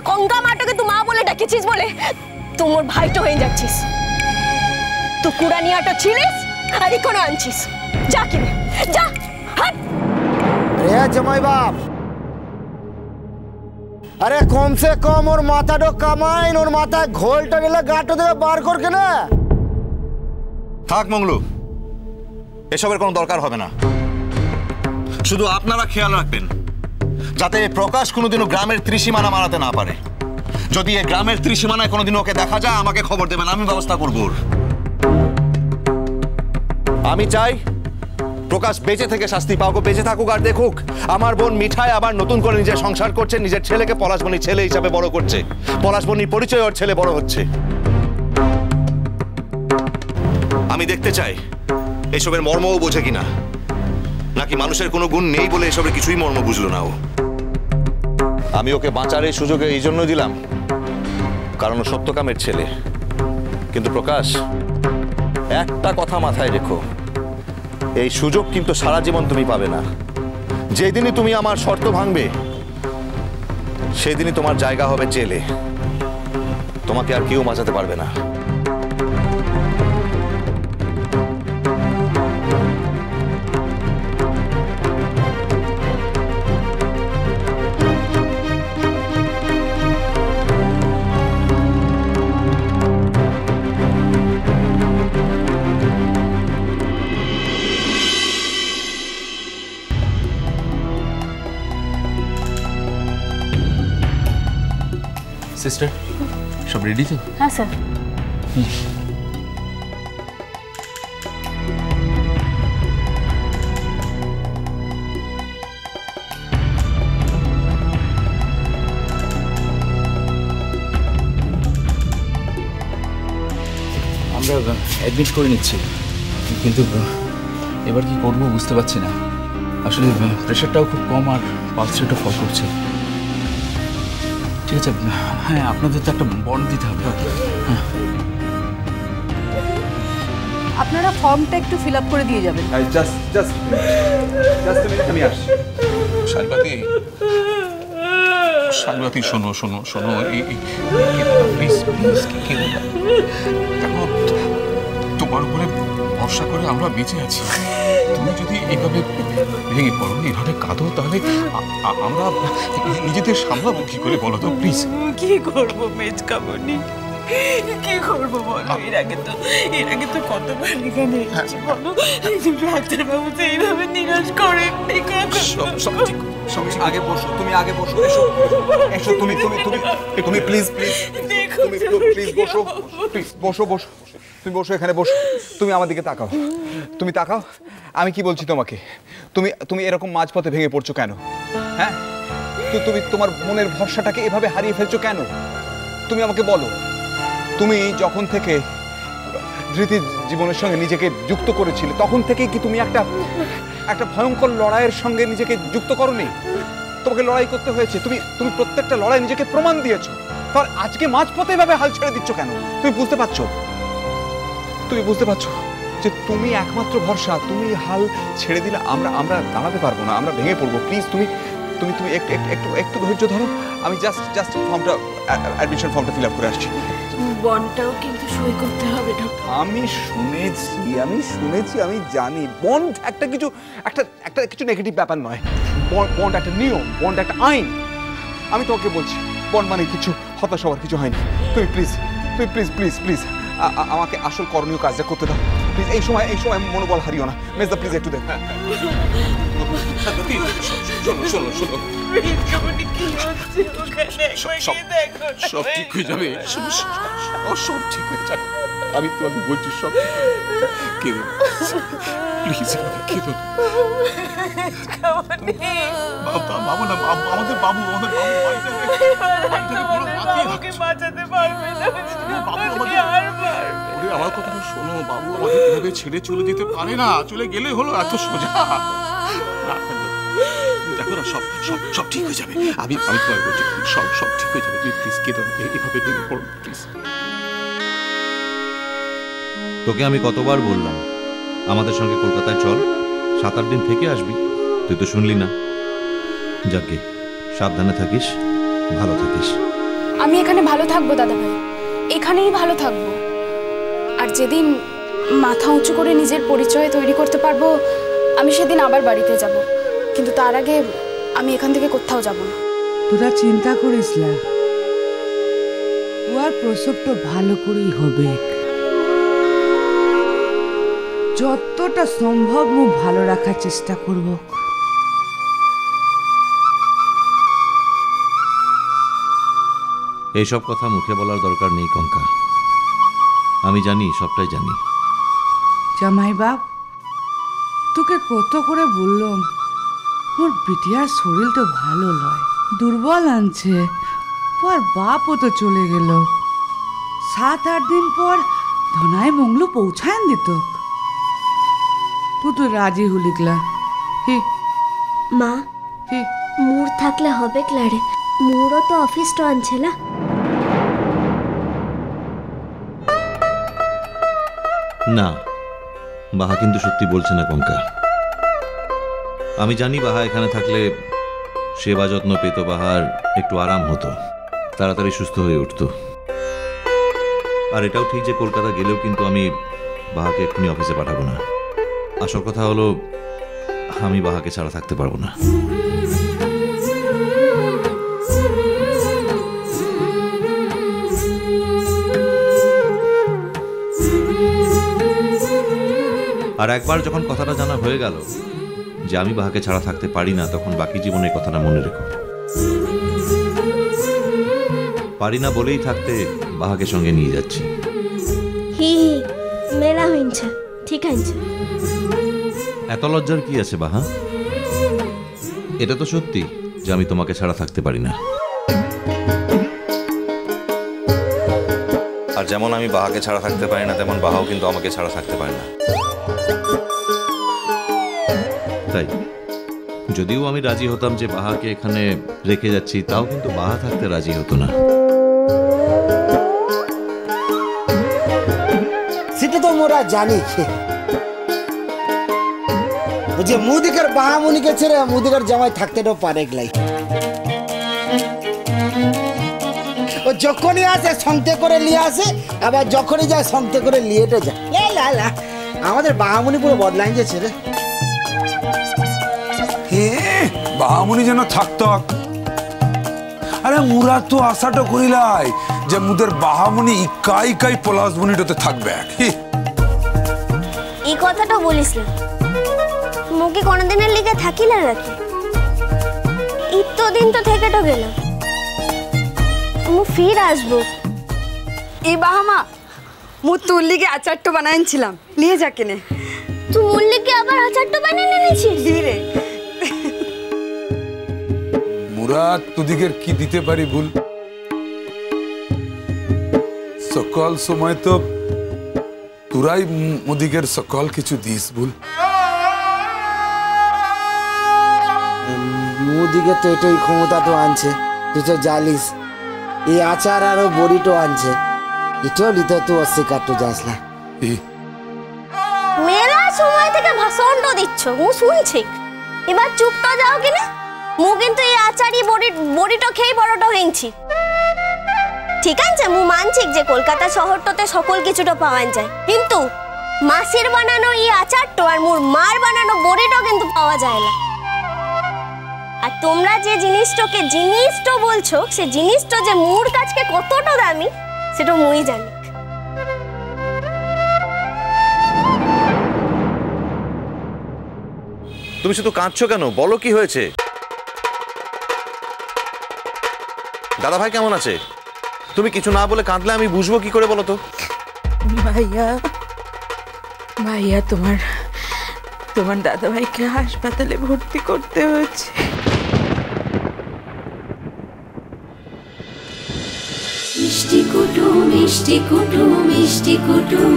গঙ্গা মাটাকে তুই মা বলে ডেকেছিস বলে তোমার ভাইটা হয়ে যাচ্ছিস। তো কুড়ানিয়াটা ছিলিস আর এখনো আনছিস। যা কিনে যা। जमाई बाप अरे कम से कम और माथा कमाइन और माथा घोलटा गेले गाटो देवे बार करके ना থাক মঙ্গলু, এসবের কোনো দরকার হবে না। শুধু আপনারা খেয়াল রাখবেন যাতে প্রকাশ কোনোদিনও গ্রামের ত্রিসীমানা মারাতে না পারে। যদি এই গ্রামের ত্রিসীমানায় কোনোদিন ওকে দেখা যায় আমাকে খবর দেবেন, আমি ব্যবস্থা করব। আমি চাই প্রকাশ বেঁচে থেকে শাস্তি পাওক, বেঁচে থাকুক আর দেখুক আমার বোন মিঠাই আবার নতুন করে নিজের সংসার করছে, নিজের ছেলেকে পলাশবনির ছেলে হিসাবে বড় করছে, পলাশবনির পরিচয় ওর ছেলে বড় হচ্ছে। আমি দেখতে চাই এসবের মর্মও বোঝে কিনা, নাকি মানুষের কোনো গুণ নেই বলে এসবের কিছুই মর্ম বুঝলো না ও। আমি ওকে বাঁচার এই সুযোগে এই জন্য দিলাম কারণ ও সত্যকামের ছেলে। কিন্তু প্রকাশ, একটা কথা মাথায় রেখো, এই সুযোগ কিন্তু সারা জীবন তুমি পাবে না। যেদিনই তুমি আমার শর্ত ভাঙবে সেদিনই তোমার জায়গা হবে জেলে, তোমাকে আর কেউ বাঁচাতে পারবে না। सिस्टर सब रेडी तो? हाँ सर। আমরা অ্যাডমিট করে নিচ্ছি, কিন্তু এবার কি করব বুঝতে পারছি না। আসলে প্রেশারটাও খুব কম আর পালস রেটও ফল করছে। ঠিক আছে, হ্যাঁ আপনাদের তো একটা বন্ড দিতে হবে। হ্যাঁ, আপনারা ফর্মটা একটু ফিল আপ করে দিয়ে যাবেন। জাস্ট আমি আসছি। শালবাতি শোনো শোনো শোনো, প্লিজ প্লিজ, দেখো তোমার উপরে ভরসা করে আমরা বেঁচে আছি। তুমি যদি এইভাবে ভেঙে পড়ো, এইভাবে কাঁদো, তাহলে আমরা নিজেদের সামলাবো কি করে বলো তো? প্লিজ। কি করবো মেজকামনি, কি করবো বলো? এর আগে তো কতবার এখানে এসেছি বলো, ডাক্তারবাবু তো এইভাবে নিরাশ করেন। আগে বসো, তুমি আগে বসো, এসো এসো, তুমি প্লিজ প্লিজ বসো, প্লিজ বসো, তুমি বসো, এখানে বসো। তুমি আমার দিকে তাকাও, তুমি তাকাও। আমি কি বলছি তোমাকে, তুমি এরকম মাঝপথে ভেঙে পড়ছো কেন? হ্যাঁ, তুমি তোমার মনের ভরসাটাকে এভাবে হারিয়ে ফেলছো কেন? তুমি আমাকে বলো। তুমি যখন থেকে ধৃতি জীবনের সঙ্গে নিজেকে যুক্ত করেছিলে তখন থেকে কি তুমি একটা ভয়ঙ্কর লড়াইয়ের সঙ্গে নিজেকে যুক্ত করোনি? তোমাকে লড়াই করতে হয়েছে, তুমি প্রত্যেকটা লড়াই নিজেকে প্রমাণ দিয়েছো। তার আজকে মাঝপথে এভাবে হাল ছেড়ে দিচ্ছ কেন? তুমি বুঝতে পারছো যে তুমি একমাত্র ভরসা। তুমি হাল ছেড়ে দিলে আমরা দাঁড়াতে পারবো না, আমরা ভেঙে পড়বো। প্লিজ তুমি একটু ধৈর্য ধরো। আমি জাস্ট ফর্মটা, অ্যাডমিশন ফর্মটা ফিল আপ করে আসছি। বন্ডটাও কিন্তু সই করতে হবে। আমি শুনেছি, আমি জানি বন্ড একটা কিছু নেগেটিভ ব্যাপার নয়। বন্ড একটা নিয়ম, বন্ড একটা আইন। আমি তোমাকে বলছি বন্ড মানে কিছু হতাশ হওয়ার কিছু হয়নি। তুমি প্লিজ আমাকে আসল করণীয় কাজটা করতে দাও প্লিজ। এই সময় মনোবল হারিও না। মেজদা প্লিজ একটু দেখ। শোনো সব ঠিক হয়ে যাবে, সব ঠিক হয়ে যাবে। আমি তোমাকে বলছি সব। কেঁদো প্লিজ, কেঁদো। বাবু না, আমাদের বাবু বাঁচাতে পারবে না। আমার কথাটা শোনো, বাবু আমাদের এভাবে ছেড়ে চলে যেতে পারে না। চলে গেলে হলো এত সোজা। দেখো না, সব ঠিক হয়ে যাবে। আমি তোমাকে বলছি সব ঠিক হয়ে যাবে। তুমি প্লিজ কেঁদো না, এভাবে ভেঙে পড়ো প্লিজ। তোকে আমি কতবার বললাম আমাদের সঙ্গে কলকাতায় চল, 7-8 দিন থেকে আসবি, তুই তো শুনলি না। যাকে সাবধানে থাকিস, ভালো থাকিস। আমি এখানে ভালো থাকবো দাদাভাই, এখানেই ভালো থাকবো। আর যেদিন মাথা উঁচু করে নিজের পরিচয় তৈরি করতে পারবো আমি সেদিন আবার বাড়িতে যাব, কিন্তু তার আগে আমি এখান থেকে কোথাও যাব না। তোরা চিন্তা করিস না, ওর প্রসবটা ভালো করেই হবে। যতটা সম্ভব মু ভালো রাখার চেষ্টা করব। এইসব কথা মুখে বলার দরকার নেই কঙ্কা, আমি জানি, সবটাই জানি। জামাই বাপ, তোকে কত করে বললাম ওর বিটিয়ার শরীর তো ভালো নয়, দুর্বল আনছে। ওর বাপও তো চলে গেল, 7-8 দিন পর ধনায় মঙ্গলু পৌঁছায়ন দিত। তুই তো রাজি হলিকলা। মা, মোর থাকলে হবে ক্লারে, মোরও তো অফিসটা আনছে না। না, বাহা কিন্তু সত্যি বলছে না কঙ্কা। আমি জানি বাহা এখানে থাকলে সেবা যত্ন পেত, বাহার একটু আরাম হতো, তাড়াতাড়ি সুস্থ হয়ে উঠত। আর এটাও ঠিক যে কলকাতা গেলেও কিন্তু আমি বাহাকে এক্ষুনি অফিসে পাঠাবো না। আসল কথা হলো আমি বাহাকে ছাড়া থাকতে পারবো না। আর একবার যখন কথাটা জানা হয়ে গেল যে আমি বাহাকে ছাড়া থাকতে পারি না, তখন বাকি জীবনের কথাটা মনে রেখো। পারি না বলেই থাকতে বাহাকে সঙ্গে নিয়ে যাচ্ছি। হি হি, মেলা হইছে, ঠিক আছে। এত লজ্জার কি আছে বাহা? এটা তো সত্যি যে আমি তোমাকে ছাড়া থাকতে পারি না। আর যেমন আমি বাহাকে ছাড়া থাকতে পারি না, তেমন বাহাও কিন্তু আমাকে ছাড়া থাকতে পারে না। তাই যদিও আমি রাজি হতাম যে বাহাকে এখানে রেখে যাচ্ছি, তাও কিন্তু বাহা থাকতে রাজি হতো না। সেটা তো মোরা জানি যে মুদিকার বাহামুনিকে ছেড়ে মুদিকার জামাই থাকতে তো পারে গলাই। ও যখনই আসে সঙ্গে করে নিয়ে আসে, আবার যখনই যায় সঙ্গে করে নিয়েটা যায়। আমাদের বাহামুনি পুরো বদলাই গেছে রে। বাহামুনি যেন থাকতক। আরে মুরা তো আশাটা করিলাই যে মুদের বাহামুনি ইকাই পলাশবনিটাতে থাকবে। এই কথাটা বলিস না, মুখে কোনদিনের লিগে থাকিলা নাকি? ইতদিন তো থেকে তো গেলাম, মু ফির আসবো। এই বাহামা, মু তোর লিগে আচারটা বানাইছিলাম, নিয়ে যা কেনে। তুই মোর লিগে আবার আচারটা বানিয়ে নিয়েছিস? রে মুরা তোদিকের কি দিতে পারি ভুল? সকল সময় তো তোরাই মোদিকের সকল কিছু দিস ভুল। মুদিকে তো এটাই ক্ষমতা তো আনছে, তুই তো জানিস। এই আচার আরো বড়িটো আনছে, এটাও নিতে তুই অস্বীকার তো যাস না। মেলা সময় থেকে ভাষণটা দিচ্ছ, মু শুনছি। এবার চুপটা যাও কিনা? মু কিন্তু এই আচারি বড়িটা খেয়ে বড়টা হয়েছি। ঠিক আছে, মু মানছি যে কলকাতা শহরটাতে সকল কিছুটা পাওয়া যায়, কিন্তু মাসির বানানো এই আচারটা আর মোর মার বানানো বড়িটা কিন্তু পাওয়া যায় না। আর তোমরা যে জিনিসটাকে জিনিসটা বলছো, সে জিনিসটা যে মোর কাছে কতটা দামি সেটা মুই জানি। তুমি শুধু কাঁদছো কেন? বলো কি হয়েছে? দাদা ভাই কেমন আছে? তুমি কিছু না বলে কাঁদলে আমি বুঝবো কি করে বলো তো? ভাইয়া তোমার দাদা ভাইকে হাসপাতালে ভর্তি করতে হয়েছে। মিষ্টি কুটুম মিষ্টি কুটুম মিষ্টি কুটুম।